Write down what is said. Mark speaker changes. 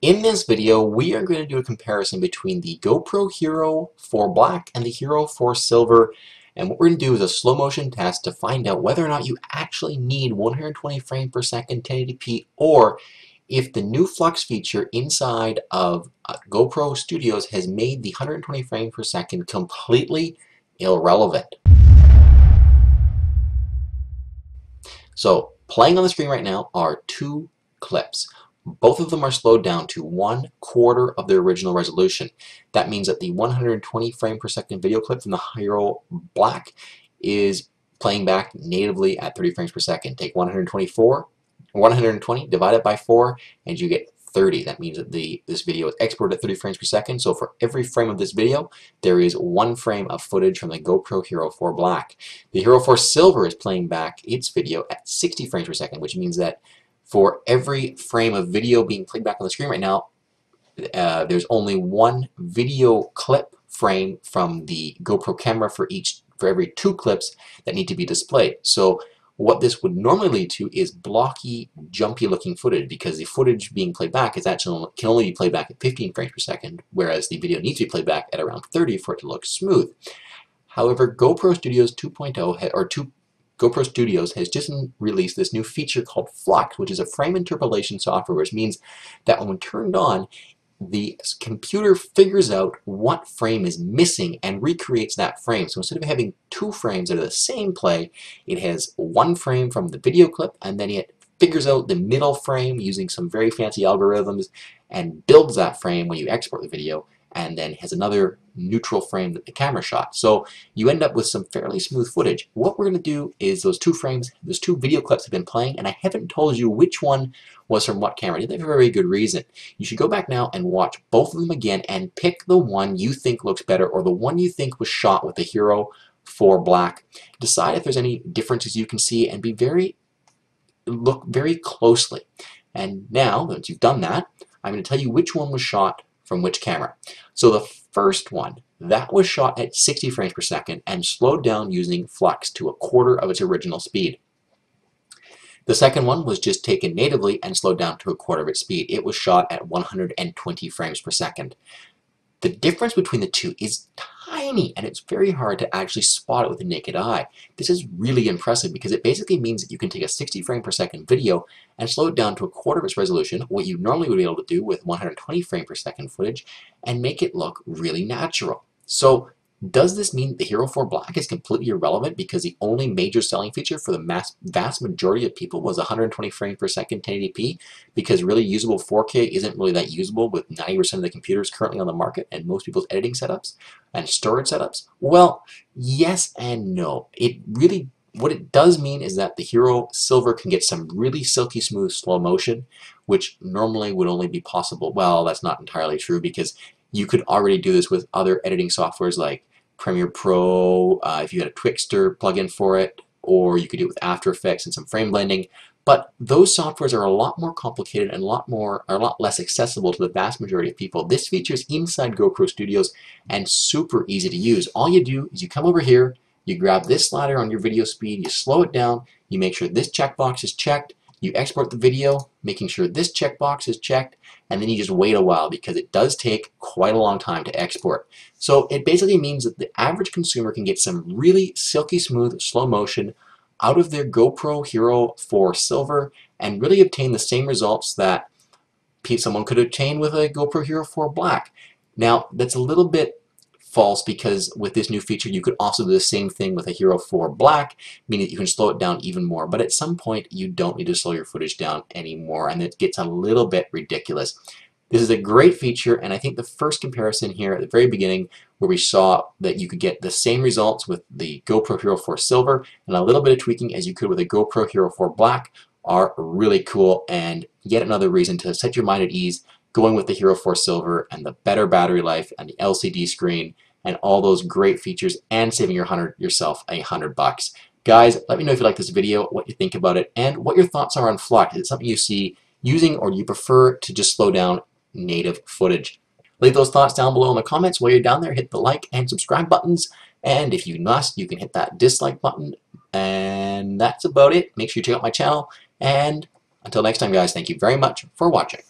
Speaker 1: In this video, we are going to do a comparison between the GoPro Hero 4 Black and the Hero 4 Silver. And what we're going to do is a slow motion test to find out whether or not you actually need 120 frames per second 1080p, or if the new Flux feature inside of GoPro Studios has made the 120 frames per second completely irrelevant. So playing on the screen right now are two clips. Both of them are slowed down to 1/4 of their original resolution. That means that the 120 frame per second video clip from the Hero Black is playing back natively at 30 frames per second. Take 120, divide it by 4, and you get 30. That means that this video is exported at 30 frames per second. So for every frame of this video, there is 1 frame of footage from the GoPro Hero 4 Black. The Hero 4 Silver is playing back its video at 60 frames per second, which means that for every frame of video being played back on the screen right now, there's only 1 video clip frame from the GoPro camera for every 2 clips that need to be displayed. So what this would normally lead to is blocky, jumpy looking footage, because the footage being played back can only be played back at 15 frames per second, whereas the video needs to be played back at around 30 for it to look smooth. However, GoPro Studios 2.0 GoPro Studios has just released this new feature called Flux, which is a frame interpolation software, which means that when turned on, the computer figures out what frame is missing and recreates that frame. So instead of having 2 frames that are the same play, it has 1 frame from the video clip, and then it figures out the middle frame using some very fancy algorithms and builds that frame when you export the video, and then has another neutral frame that the camera shot. So you end up with some fairly smooth footage. What we're going to do is those 2 frames, those 2 video clips have been playing, and I haven't told you which one was from what camera. I did that for a very good reason. You should go back now and watch both of them again and pick the one you think looks better, or the one you think was shot with the Hero 4 Black. Decide if there's any differences you can see and look very closely. And now, once you've done that, I'm going to tell you which one was shot from which camera. So the first one, that was shot at 60 frames per second and slowed down using Flux to 1/4 of its original speed. The second one was just taken natively and slowed down to 1/4 of its speed. It was shot at 120 frames per second. The difference between the two is tiny, and it's very hard to actually spot it with the naked eye. This is really impressive because it basically means that you can take a 60 frame per second video and slow it down to 1/4 of its resolution, what you normally would be able to do with 120 frame per second footage, and make it look really natural. So does this mean the Hero 4 Black is completely irrelevant because the only major selling feature for the vast majority of people was 120 frames per second 1080p, because really usable 4K isn't really that usable with 90% of the computers currently on the market and most people's editing setups and storage setups? Well, yes and no. What it does mean is that the Hero Silver can get some really silky smooth slow motion, which normally would only be possible. Well, that's not entirely true, because you could already do this with other editing softwares like Premiere Pro, if you had a Twixtor plugin for it, or you could do it with After Effects and some frame blending. But those softwares are a lot more complicated and are a lot less accessible to the vast majority of people. This feature is inside GoPro Studios and super easy to use. All you do is you come over here, you grab this slider on your video speed, you slow it down, you make sure this checkbox is checked, you export the video, making sure this checkbox is checked, and then you just wait a while because it does take quite a long time to export. So it basically means that the average consumer can get some really silky smooth slow motion out of their GoPro Hero 4 Silver and really obtain the same results that someone could obtain with a GoPro Hero 4 Black. Now, that's a little bit false, because with this new feature you could also do the same thing with a Hero 4 Black, meaning that you can slow it down even more, but at some point you don't need to slow your footage down anymore, and it gets a little bit ridiculous. This is a great feature, and I think the first comparison here at the very beginning, where we saw that you could get the same results with the GoPro Hero 4 Silver and a little bit of tweaking as you could with a GoPro Hero 4 Black, are really cool, and yet another reason to set your mind at ease going with the Hero 4 Silver and the better battery life and the LCD screen and all those great features, and saving yourself $100. Guys, let me know if you like this video, what you think about it, and what your thoughts are on Flux. Is it something you see using, or do you prefer to just slow down native footage? Leave those thoughts down below in the comments. While you're down there, hit the like and subscribe buttons, and if you must, you can hit that dislike button. And that's about it. Make sure you check out my channel, and until next time, guys, thank you very much for watching.